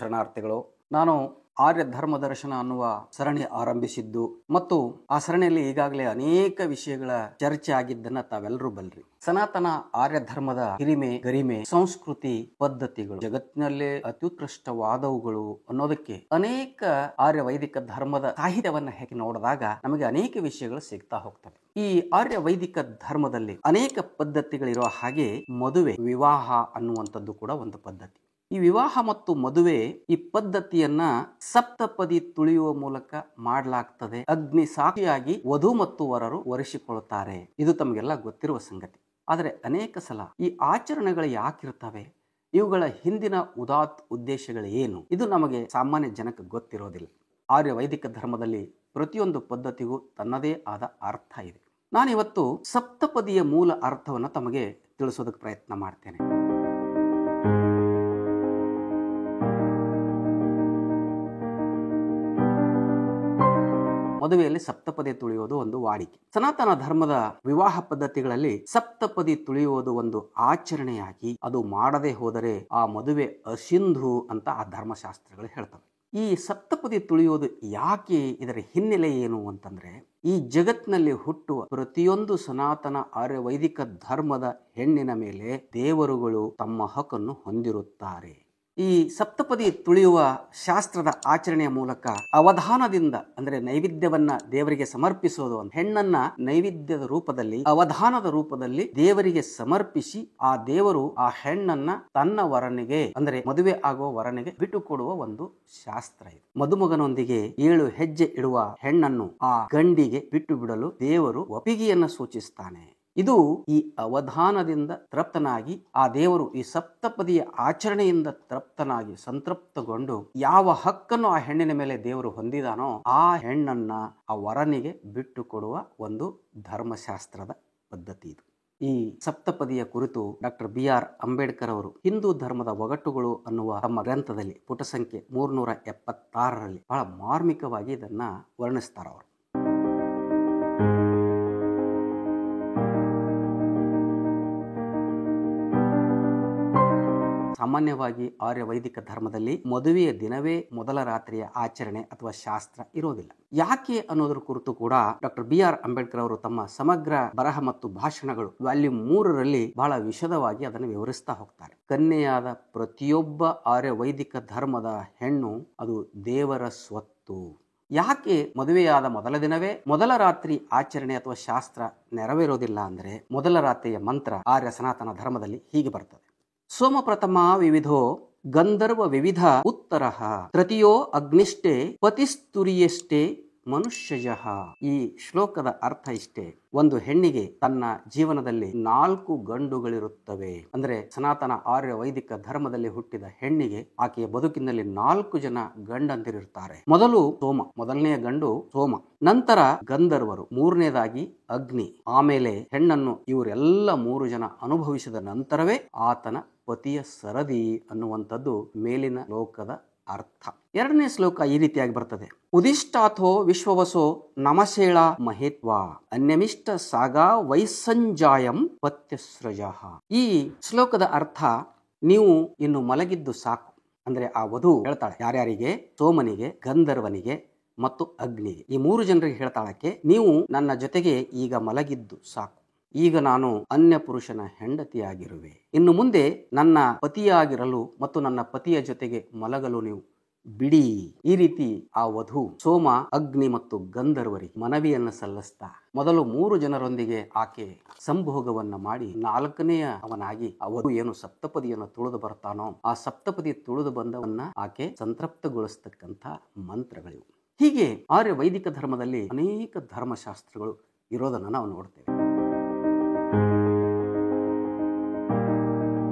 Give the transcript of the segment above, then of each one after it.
ಶರಣಾರ್ಥಿಗಳು. ನಾನು ಆರ್ಯ ಧರ್ಮ ದರ್ಶನ ಅನ್ನುವ ಸರಣಿ ಆರಂಭಿಸಿದ್ದು ಮತ್ತು ಆ ಸರಣಿಯಲ್ಲಿ ಈಗಾಗಲೇ ಅನೇಕ ವಿಷಯಗಳ ಚರ್ಚೆ ಆಗಿದ್ದನ್ನ ತಾವೆಲ್ಲರೂ ಬಲ್ರಿ. ಸನಾತನ ಆರ್ಯ ಧರ್ಮದ ಹಿರಿಮೆ, ಗರಿಮೆ, ಸಂಸ್ಕೃತಿ, ಪದ್ಧತಿಗಳು ಜಗತ್ತಿನಲ್ಲೇ ಅತ್ಯುತ್ಕೃಷ್ಟವಾದವುಗಳು ಅನ್ನೋದಕ್ಕೆ ಅನೇಕ ಆರ್ಯ ವೈದಿಕ ಧರ್ಮದ ಸಾಹಿತ್ಯವನ್ನ ಹೇಗೆ ನೋಡಿದಾಗ ನಮಗೆ ಅನೇಕ ವಿಷಯಗಳು ಸಿಗ್ತಾ ಹೋಗ್ತವೆ. ಈ ಆರ್ಯ ವೈದಿಕ ಧರ್ಮದಲ್ಲಿ ಅನೇಕ ಪದ್ಧತಿಗಳಿರೋ ಹಾಗೆ ಮದುವೆ, ವಿವಾಹ ಅನ್ನುವಂಥದ್ದು ಕೂಡ ಒಂದು ಪದ್ಧತಿ. ಈ ವಿವಾಹ ಮತ್ತು ಮದುವೆ ಈ ಪದ್ಧತಿಯನ್ನ ಸಪ್ತಪದಿ ತುಳಿಯುವ ಮೂಲಕ ಮಾಡಲಾಗ್ತದೆ. ಅಗ್ನಿ ಸಾಕ್ಷಿಯಾಗಿ ವಧು ಮತ್ತು ವರರು ವರಿಸಿಕೊಳ್ಳುತ್ತಾರೆ. ಇದು ತಮಗೆಲ್ಲ ಗೊತ್ತಿರುವ ಸಂಗತಿ. ಆದರೆ ಅನೇಕ ಸಲ ಈ ಆಚರಣೆಗಳು ಯಾಕಿರ್ತವೆ, ಇವುಗಳ ಹಿಂದಿನ ಉದಾತ್ ಉದ್ದೇಶಗಳು ಏನು, ಇದು ನಮಗೆ ಸಾಮಾನ್ಯ ಜನಕ್ಕೆ ಗೊತ್ತಿರೋದಿಲ್ಲ. ಆರ್ಯ ವೈದಿಕ ಧರ್ಮದಲ್ಲಿ ಪ್ರತಿಯೊಂದು ಪದ್ಧತಿಗೂ ತನ್ನದೇ ಆದ ಅರ್ಥ ಇದೆ. ನಾನಿವತ್ತು ಸಪ್ತಪದಿಯ ಮೂಲ ಅರ್ಥವನ್ನು ತಮಗೆ ತಿಳಿಸೋದಕ್ಕೆ ಪ್ರಯತ್ನ ಮಾಡ್ತೇನೆ. ಮದುವೆಯಲ್ಲಿ ಸಪ್ತಪದಿ ತುಳಿಯುವುದು ಒಂದು ವಾಡಿಕೆ. ಸನಾತನ ಧರ್ಮದ ವಿವಾಹ ಪದ್ಧತಿಗಳಲ್ಲಿ ಸಪ್ತಪದಿ ತುಳಿಯುವುದು ಒಂದು ಆಚರಣೆಯಾಗಿ ಅದು ಮಾಡದೆ ಹೋದರೆ ಆ ಮದುವೆ ಅಸಿಂಧು ಅಂತ ಆ ಧರ್ಮಶಾಸ್ತ್ರಗಳು ಹೇಳ್ತವೆ. ಈ ಸಪ್ತಪದಿ ತುಳಿಯೋದು ಯಾಕೆ, ಇದರ ಹಿನ್ನೆಲೆ ಏನು ಅಂತಂದ್ರೆ, ಈ ಜಗತ್ತಿನಲ್ಲಿ ಹುಟ್ಟುವ ಪ್ರತಿಯೊಂದು ಸನಾತನ ಆರ್ಯ ವೈದಿಕ ಧರ್ಮದ ಹೆಣ್ಣಿನ ಮೇಲೆ ದೇವರುಗಳು ತಮ್ಮ ಹಕ್ಕನ್ನು ಹೊಂದಿರುತ್ತಾರೆ. ಈ ಸಪ್ತಪದಿ ತುಳಿಯುವ ಶಾಸ್ತ್ರದ ಆಚರಣೆಯ ಮೂಲಕ ಅವಧಾನದಿಂದ, ಅಂದ್ರೆ ನೈವೇದ್ಯವನ್ನ ದೇವರಿಗೆ ಸಮರ್ಪಿಸೋದು ಅಂತ, ಹೆಣ್ಣನ್ನ ನೈವೇದ್ಯದ ರೂಪದಲ್ಲಿ, ಅವಧಾನದ ರೂಪದಲ್ಲಿ ದೇವರಿಗೆ ಸಮರ್ಪಿಸಿ ಆ ದೇವರು ಆ ಹೆಣ್ಣನ್ನ ತನ್ನ ವರನಿಗೆ, ಅಂದ್ರೆ ಮದುವೆ ಆಗುವ ವರನಿಗೆ ಬಿಟ್ಟು ಕೊಡುವ ಒಂದು ಶಾಸ್ತ್ರ ಇದು. ಮದುಮಗನೊಂದಿಗೆ 7 ಹೆಜ್ಜೆ ಇಡುವ ಹೆಣ್ಣನ್ನು ಆ ಗಂಡಿಗೆ ಬಿಟ್ಟು ಬಿಡಲು ದೇವರು ಒಪ್ಪಿಗೆಯನ್ನು ಸೂಚಿಸ್ತಾನೆ. ಇದು ಈ ಅವಧಾನದಿಂದ ತೃಪ್ತನಾಗಿ ಆ ದೇವರು ಈ ಸಪ್ತಪದಿಯ ಆಚರಣೆಯಿಂದ ತೃಪ್ತನಾಗಿ ಸಂತೃಪ್ತಗೊಂಡು ಯಾವ ಹಕ್ಕನ್ನು ಆ ಹೆಣ್ಣಿನ ಮೇಲೆ ದೇವರು ಹೊಂದಿದಾನೋ ಆ ಹೆಣ್ಣನ್ನ ಆ ವರನಿಗೆ ಬಿಟ್ಟು ಕೊಡುವ ಒಂದು ಧರ್ಮಶಾಸ್ತ್ರದ ಪದ್ಧತಿ ಇದು. ಈ ಸಪ್ತಪದಿಯ ಕುರಿತು ಡಾಕ್ಟರ್ BR ಅಂಬೇಡ್ಕರ್ ಅವರು ಹಿಂದೂ ಧರ್ಮದ ಒಗಟುಗಳು ಅನ್ನುವ ತಮ್ಮ ಗ್ರಂಥದಲ್ಲಿ ಪುಟ ಸಂಖ್ಯೆ 376ರಲ್ಲಿ ಬಹಳ ಮಾರ್ಮಿಕವಾಗಿ ಇದನ್ನ ವರ್ಣಿಸ್ತಾರ. ಅವರು ಸಾಮಾನ್ಯವಾಗಿ ಆರ್ಯ ವೈದಿಕ ಧರ್ಮದಲ್ಲಿ ಮದುವೆಯ ದಿನವೇ ಮೊದಲ ರಾತ್ರಿಯ ಆಚರಣೆ ಅಥವಾ ಶಾಸ್ತ್ರ ಇರೋದಿಲ್ಲ. ಯಾಕೆ ಅನ್ನೋದ್ರ ಕುರಿತು ಕೂಡ ಡಾಕ್ಟರ್ BR ಅಂಬೇಡ್ಕರ್ ಅವರು ತಮ್ಮ ಸಮಗ್ರ ಬರಹ ಮತ್ತು ಭಾಷಣಗಳು ವಾಲ್ಯೂಮ್ 3ರಲ್ಲಿ ಬಹಳ ವಿಶದವಾಗಿ ಅದನ್ನು ವಿವರಿಸ್ತಾ ಹೋಗ್ತಾರೆ. ಕನ್ಯೆಯಾದ ಪ್ರತಿಯೊಬ್ಬ ಆರ್ಯ ವೈದಿಕ ಧರ್ಮದ ಹೆಣ್ಣು ಅದು ದೇವರ ಸ್ವತ್ತು. ಯಾಕೆ ಮದುವೆಯಾದ ಮೊದಲ ದಿನವೇ ಮೊದಲ ರಾತ್ರಿ ಆಚರಣೆ ಅಥವಾ ಶಾಸ್ತ್ರ ನೆರವೇರೋದಿಲ್ಲ ಅಂದ್ರೆ, ಮೊದಲ ರಾತ್ರಿಯ ಮಂತ್ರ ಆರ್ಯ ಸನಾತನ ಧರ್ಮದಲ್ಲಿ ಹೀಗೆ ಬರ್ತದೆ: ಸೋಮ ಪ್ರಥಮ ವಿವಿಧೋ ಗಂಧರ್ವ ವಿವಿಧ ಉತ್ತರಃ ತೃತೀಯೋ ಅಗ್ನಿಷ್ಟೇ ಪತಿಸ್ತುರಿಯಷ್ಟೇ ಮನುಷ್ಯಜಃ. ಈ ಶ್ಲೋಕದ ಅರ್ಥ ಇಷ್ಟೇ: ಒಂದು ಹೆಣ್ಣಿಗೆ ತನ್ನ ಜೀವನದಲ್ಲಿ 4 ಗಂಡುಗಳಿರುತ್ತವೆ. ಅಂದ್ರೆ ಸನಾತನ ಆರ್ಯ ವೈದಿಕ ಧರ್ಮದಲ್ಲಿ ಹುಟ್ಟಿದ ಹೆಣ್ಣಿಗೆ ಆಕೆಯ ಬದುಕಿನಲ್ಲಿ 4 ಜನ ಗಂಡಂದಿರಿರ್ತಾರೆ. ಮೊದಲು ಸೋಮ, ಮೊದಲನೆಯ ಗಂಡು ಸೋಮ, ನಂತರ ಗಂಧರ್ವರು, ಮೂರನೇದಾಗಿ ಅಗ್ನಿ, ಆಮೇಲೆ ಹೆಣ್ಣನ್ನು ಇವರೆಲ್ಲ 3 ಜನ ಅನುಭವಿಸಿದ ನಂತರವೇ ಆತನ ಪತಿಯ ಸರದಿ ಅನ್ನುವಂಥದ್ದು ಮೇಲಿನ ಶ್ಲೋಕದ ಅರ್ಥ. ಎರಡನೇ ಶ್ಲೋಕ ಈ ರೀತಿಯಾಗಿ ಬರ್ತದೆ: ಉದಿಷ್ಟಾಥೋ ವಿಶ್ವವಸೋ ನಮಶೇಳ ಮಹೇತ್ವ ಅನ್ಯಮಿಷ್ಟ ಸಾಗಾ ವೈಸಂಜಾಯಂ ಪತ್ಯಸ್ರಜ. ಈ ಶ್ಲೋಕದ ಅರ್ಥ, ನೀವು ಇನ್ನು ಮಲಗಿದ್ದು ಸಾಕು. ಅಂದ್ರೆ ಆ ವಧು ಹೇಳ್ತಾಳೆ ಯಾರ್ಯಾರಿಗೆ? ಸೋಮನಿಗೆ, ಗಂಧರ್ವನಿಗೆ ಮತ್ತು ಅಗ್ನಿಗೆ, ಈ 3 ಜನರಿಗೆ ಹೇಳ್ತಾಳಕ್ಕೆ, ನೀವು ನನ್ನ ಜೊತೆಗೆ ಈಗ ಮಲಗಿದ್ದು ಸಾಕು. ಈಗ ನಾನು ಅನ್ಯ ಪುರುಷನ ಹೆಂಡತಿಯಾಗಿರುವೆ. ಇನ್ನು ಮುಂದೆ ನನ್ನ ಪತಿಯಾಗಿರಲು ಮತ್ತು ನನ್ನ ಪತಿಯ ಜೊತೆಗೆ ಮಲಗಲು ನೀವು ಬಿಡಿ. ಈ ರೀತಿ ಆ ವಧು ಸೋಮ, ಅಗ್ನಿ ಮತ್ತು ಗಂಧರ್ವರಿಗೆ ಮನವಿಯನ್ನು ಸಲ್ಲಿಸ್ತಾ ಮೊದಲು 3 ಜನರೊಂದಿಗೆ ಆಕೆ ಸಂಭೋಗವನ್ನ ಮಾಡಿ 4ನೆಯ ಅವನಾಗಿ ಆ ವಧು ಏನು ಸಪ್ತಪದಿಯನ್ನು ತುಳಿದು ಬರ್ತಾನೋ ಆ ಸಪ್ತಪದಿ ತುಳಿದು ಬಂದವನ್ನ ಆಕೆ ಸಂತೃಪ್ತಗೊಳಿಸ್ತಕ್ಕಂಥ ಮಂತ್ರಗಳಿವು. ಹೀಗೆ ಆರ್ಯ ವೈದಿಕ ಧರ್ಮದಲ್ಲಿ ಅನೇಕ ಧರ್ಮಶಾಸ್ತ್ರಗಳು ಇರೋದನ್ನ ನಾವು ನೋಡ್ತೇವೆ.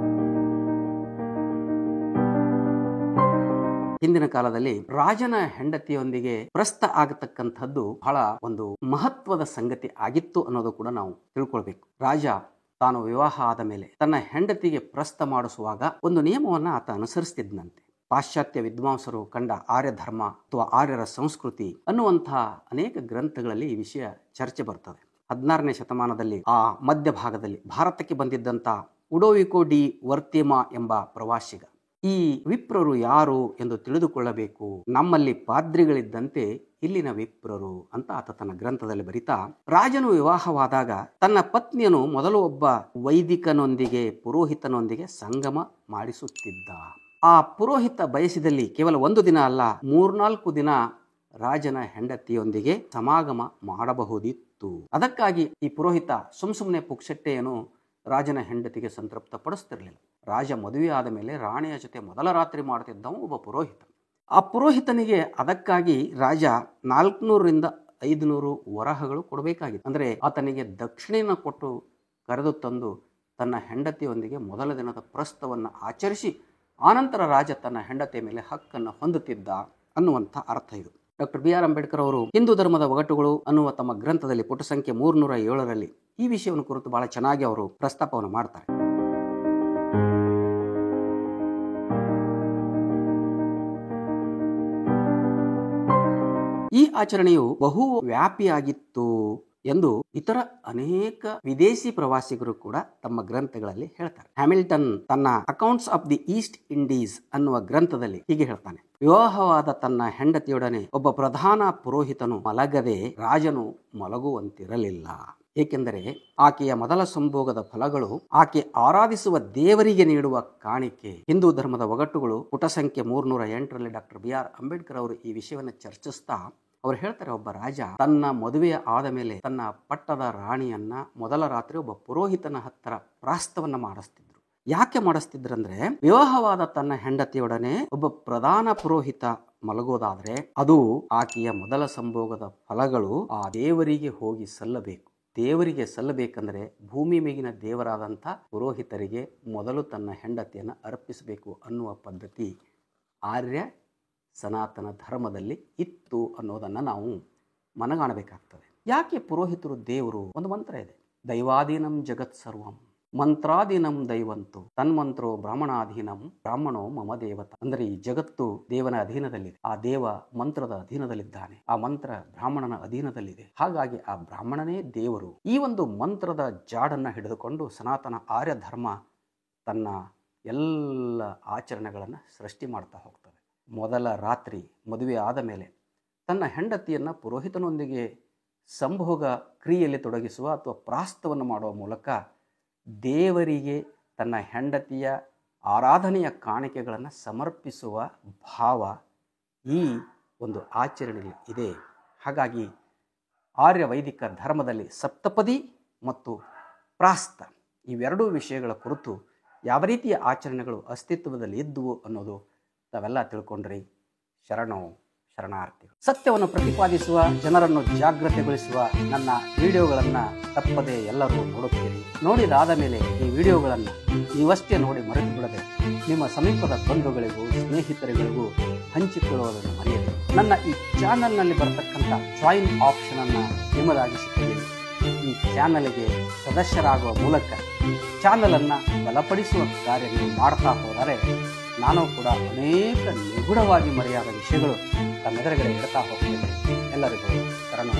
ಹಿಂದಿನ ಕಾಲದಲ್ಲಿ ರಾಜನ ಹೆಂಡತಿಯೊಂದಿಗೆ ಪ್ರಸ್ತ ಆಗತಕ್ಕಂಥದ್ದು ಬಹಳ ಒಂದು ಮಹತ್ವದ ಸಂಗತಿ ಆಗಿತ್ತು ಅನ್ನೋದು ಕೂಡ ನಾವು ತಿಳ್ಕೊಳ್ಬೇಕು. ರಾಜ ತಾನು ವಿವಾಹ ಆದ ಮೇಲೆ ತನ್ನ ಹೆಂಡತಿಗೆ ಪ್ರಸ್ತ ಮಾಡಿಸುವಾಗ ಒಂದು ನಿಯಮವನ್ನ ಆತ ಅನುಸರಿಸ್ತಿದ್ನಂತೆ. ಪಾಶ್ಚಾತ್ಯ ವಿದ್ವಾಂಸರು ಕಂಡ ಆರ್ಯ ಧರ್ಮ ಅಥವಾ ಆರ್ಯರ ಸಂಸ್ಕೃತಿ ಅನ್ನುವಂತಹ ಅನೇಕ ಗ್ರಂಥಗಳಲ್ಲಿ ಈ ವಿಷಯ ಚರ್ಚೆ ಬರ್ತದೆ. 16ನೇ ಶತಮಾನದಲ್ಲಿ ಆ ಮಧ್ಯಭಾಗದಲ್ಲಿ ಭಾರತಕ್ಕೆ ಬಂದಿದ್ದಂಥ ಉಡೋವಿಕೋ ಡಿ ವರ್ತಿಮಾ ಎಂಬ ಪ್ರವಾಸಿಗ ಈ ವಿಪ್ರರು ಯಾರು ಎಂದು ತಿಳಿದುಕೊಳ್ಳಬೇಕು, ನಮ್ಮಲ್ಲಿ ಪಾದ್ರಿಗಳಿದ್ದಂತೆ ಇಲ್ಲಿನ ವಿಪ್ರರು ಅಂತ ಆತ ತನ್ನ ಗ್ರಂಥದಲ್ಲಿ ಬರಿತಾ, ರಾಜನು ವಿವಾಹವಾದಾಗ ತನ್ನ ಪತ್ನಿಯನ್ನು ಮೊದಲು ಒಬ್ಬ ವೈದಿಕನೊಂದಿಗೆ ಪುರೋಹಿತನೊಂದಿಗೆ ಸಂಗಮ ಮಾಡಿಸುತ್ತಿದ್ದ. ಆ ಪುರೋಹಿತ ಬಯಸಿದಲ್ಲಿ ಕೇವಲ 1 ದಿನ ಅಲ್ಲ, 3-4 ದಿನ ರಾಜನ ಹೆಂಡತಿಯೊಂದಿಗೆ ಸಮಾಗಮ ಮಾಡಬಹುದಿತ್ತು. ಅದಕ್ಕಾಗಿ ಈ ಪುರೋಹಿತ ಸುಮ್ಮನೆ ಪುಕ್ಷಟ್ಟೆಯನ್ನು ರಾಜನ ಹೆಂಡತಿಗೆ ಸಂತೃಪ್ತ ಪಡಿಸ್ತಿರ್ಲಿಲ್ಲ. ರಾಜ ಮದುವೆ ಆದ ಮೇಲೆ ರಾಣಿಯ ಜೊತೆ ಮೊದಲ ರಾತ್ರಿ ಮಾಡ್ತಿದ್ದವ ಒಬ್ಬ ಪುರೋಹಿತ. ಆ ಪುರೋಹಿತನಿಗೆ ಅದಕ್ಕಾಗಿ ರಾಜ 400-500 ವರಹಗಳು ಕೊಡಬೇಕಾಗಿತ್ತು. ಅಂದರೆ ಆತನಿಗೆ ದಕ್ಷಿಣೆಯನ್ನು ಕೊಟ್ಟು ಕರೆದು ತಂದು ತನ್ನ ಹೆಂಡತಿಯೊಂದಿಗೆ ಮೊದಲ ದಿನದ ಪ್ರಸ್ತವನ್ನು ಆಚರಿಸಿ ಆನಂತರ ರಾಜ ತನ್ನ ಹೆಂಡತಿಯ ಮೇಲೆ ಹಕ್ಕನ್ನು ಹೊಂದುತ್ತಿದ್ದ ಅನ್ನುವಂಥ ಅರ್ಥ ಇದು. ಡಾಕ್ಟರ್ ಬಿ ಆರ್ ಅಂಬೇಡ್ಕರ್ ಅವರು ಹಿಂದೂ ಧರ್ಮದ ಒಗಟುಗಳು ಅನ್ನುವ ತಮ್ಮ ಗ್ರಂಥದಲ್ಲಿ ಪುಟ ಸಂಖ್ಯೆ 307ರಲ್ಲಿ ಈ ವಿಷಯವನ್ನು ಕುರಿತು ಬಹಳ ಚೆನ್ನಾಗಿ ಅವರು ಪ್ರಸ್ತಾಪವನ್ನು ಮಾಡ್ತಾರೆ. ಈ ಆಚರಣೆಯು ಬಹು ವ್ಯಾಪಿಯಾಗಿತ್ತು ಎಂದು ಇತರ ಅನೇಕ ವಿದೇಶಿ ಪ್ರವಾಸಿಗರು ಕೂಡ ತಮ್ಮ ಗ್ರಂಥಗಳಲ್ಲಿ ಹೇಳ್ತಾರೆ. ಹ್ಯಾಮಿಲ್ಟನ್ ತನ್ನ accounts of the East Indies ಅನ್ನುವ ಗ್ರಂಥದಲ್ಲಿ ಹೀಗೆ ಹೇಳ್ತಾನೆ, ವಿವಾಹವಾದ ತನ್ನ ಹೆಂಡತಿಯೊಡನೆ ಒಬ್ಬ ಪ್ರಧಾನ ಪುರೋಹಿತನು ಮಲಗದೆ ರಾಜನು ಮಲಗುವಂತಿರಲಿಲ್ಲ. ಏಕೆಂದರೆ ಆಕೆಯ ಮೊದಲ ಸಂಭೋಗದ ಫಲಗಳು ಆಕೆ ಆರಾಧಿಸುವ ದೇವರಿಗೆ ನೀಡುವ ಕಾಣಿಕೆ. ಹಿಂದೂ ಧರ್ಮದ ಒಗಟುಗಳು ಪುಟ ಸಂಖ್ಯೆ 308ರಲ್ಲಿ ಡಾಕ್ಟರ್ ಬಿ ಆರ್ ಅಂಬೇಡ್ಕರ್ ಅವರು ಈ ವಿಷಯವನ್ನು ಚರ್ಚಿಸ್ತಾ ಅವ್ರು ಹೇಳ್ತಾರೆ, ಒಬ್ಬ ರಾಜ ತನ್ನ ಮದುವೆ ಆದ ಮೇಲೆ ತನ್ನ ಪಟ್ಟದ ರಾಣಿಯನ್ನ ಮೊದಲ ರಾತ್ರಿ ಒಬ್ಬ ಪುರೋಹಿತನ ಹತ್ತಿರ ಪ್ರಾಸ್ತವನ್ನ ಮಾಡಿಸ್ತಿದ್ರು. ಯಾಕೆ ಮಾಡಿಸ್ತಿದ್ರಂದ್ರೆ, ವಿವಾಹವಾದ ತನ್ನ ಹೆಂಡತಿಯೊಡನೆ ಒಬ್ಬ ಪ್ರಧಾನ ಪುರೋಹಿತ ಮಲಗೋದಾದ್ರೆ ಅದು ಆಕೆಯ ಮೊದಲ ಸಂಭೋಗದ ಫಲಗಳು ಆ ದೇವರಿಗೆ ಹೋಗಿ ಸಲ್ಲಬೇಕು. ದೇವರಿಗೆ ಸಲ್ಲಬೇಕಂದ್ರೆ ಭೂಮಿ ಮೇಗಿನ ದೇವರಾದಂಥ ಪುರೋಹಿತರಿಗೆ ಮೊದಲು ತನ್ನ ಹೆಂಡತಿಯನ್ನು ಅರ್ಪಿಸಬೇಕು ಅನ್ನುವ ಪದ್ಧತಿ ಆರ್ಯ ಸನಾತನ ಧರ್ಮದಲ್ಲಿ ಇತ್ತು ಅನ್ನೋದನ್ನು ನಾವು ಮನಗಾಣಬೇಕಾಗ್ತದೆ. ಯಾಕೆ ಪುರೋಹಿತರು ದೇವರು? ಒಂದು ಮಂತ್ರ ಇದೆ, ದೈವಾಧೀನಂ ಜಗತ್ ಸರ್ವಂ ಮಂತ್ರಾಧೀನಂ ದೈವಂತು ತನ್ಮಂತ್ರೋ ಬ್ರಾಹ್ಮಣಾಧೀನಂ ಬ್ರಾಹ್ಮಣೋ ಮಮ ದೇವತ. ಅಂದರೆ ಈ ಜಗತ್ತು ದೇವನ ಅಧೀನದಲ್ಲಿದೆ, ಆ ದೇವ ಮಂತ್ರದ ಅಧೀನದಲ್ಲಿದ್ದಾನೆ, ಆ ಮಂತ್ರ ಬ್ರಾಹ್ಮಣನ ಅಧೀನದಲ್ಲಿದೆ. ಹಾಗಾಗಿ ಆ ಬ್ರಾಹ್ಮಣನೇ ದೇವರು. ಈ ಒಂದು ಮಂತ್ರದ ಜಾಡನ್ನು ಹಿಡಿದುಕೊಂಡು ಸನಾತನ ಆರ್ಯ ಧರ್ಮ ತನ್ನ ಎಲ್ಲ ಆಚರಣೆಗಳನ್ನು ಸೃಷ್ಟಿ ಮಾಡ್ತಾ ಹೋಗ್ತದೆ. ಮೊದಲ ರಾತ್ರಿ ಮದುವೆ ಆದ ಮೇಲೆ ತನ್ನ ಹೆಂಡತಿಯನ್ನು ಪುರೋಹಿತನೊಂದಿಗೆ ಸಂಭೋಗ ಕ್ರಿಯೆಯಲ್ಲಿ ತೊಡಗಿಸುವ ಅಥವಾ ಪ್ರಾಸ್ತವನ್ನು ಮಾಡುವ ಮೂಲಕ ದೇವರಿಗೆ ತನ್ನ ಹೆಂಡತಿಯ ಆರಾಧನೆಯ ಕಾಣಿಕೆಗಳನ್ನು ಸಮರ್ಪಿಸುವ ಭಾವ ಈ ಒಂದು ಆಚರಣೆಯಲ್ಲಿ ಇದೆ. ಹಾಗಾಗಿ ಆರ್ಯ ವೈದಿಕ ಧರ್ಮದಲ್ಲಿ ಸಪ್ತಪದಿ ಮತ್ತು ಪ್ರಾಸ್ತ ಇವೆರಡೂ ವಿಷಯಗಳ ಕುರಿತು ಯಾವ ರೀತಿಯ ಆಚರಣೆಗಳು ಅಸ್ತಿತ್ವದಲ್ಲಿ ಇದ್ದುವು ಅನ್ನೋದು ತಾವೆಲ್ಲ ತಿಳ್ಕೊಂಡ್ರಿ. ಶರಣೋ ಶರಣಾರ್ಥಿಗಳು. ಸತ್ಯವನ್ನು ಪ್ರತಿಪಾದಿಸುವ, ಜನರನ್ನು ಜಾಗೃತಿಗೊಳಿಸುವ ನನ್ನ ವಿಡಿಯೋಗಳನ್ನು ತಪ್ಪದೆ ಎಲ್ಲರೂ ನೋಡುತ್ತೀರಿ. ನೋಡಿದಾದ ಮೇಲೆ ಈ ವಿಡಿಯೋಗಳನ್ನು ನೀವಷ್ಟೇ ನೋಡಿ ಮರೆತು ಬಿಡದೆ ನಿಮ್ಮ ಸಮೀಪದ ಬಂಧುಗಳಿಗೂ ಸ್ನೇಹಿತರುಗಳಿಗೂ ಹಂಚಿಕೊಳ್ಳುವುದನ್ನು ಮರೆಯದೆ ನನ್ನ ಈ ಚಾನಲ್ನಲ್ಲಿ ಬರತಕ್ಕಂಥ ಜಾಯಿನ್ ಆಪ್ಷನ್ ಅನ್ನು ನಿಮ್ಮದಾಗಿಸಿಕೊಳ್ಳಿ. ಈ ಚಾನಲ್ಗೆ ಸದಸ್ಯರಾಗುವ ಮೂಲಕ ಚಾನಲನ್ನು ಬಲಪಡಿಸುವ ಕಾರ್ಯ ನೀವು ಮಾಡ್ತಾ ಹೋದರೆ ನಾನು ಕೂಡ ಅನೇಕ ನಿಗೂಢವಾಗಿ ಮರೆಯಾದ ವಿಷಯಗಳು ತಮ್ಮೆದುರುಗಡೆ ಇಡ್ತಾ ಹೋಗ್ತೇನೆ. ಎಲ್ಲರಿಗೂ ಶರಣು.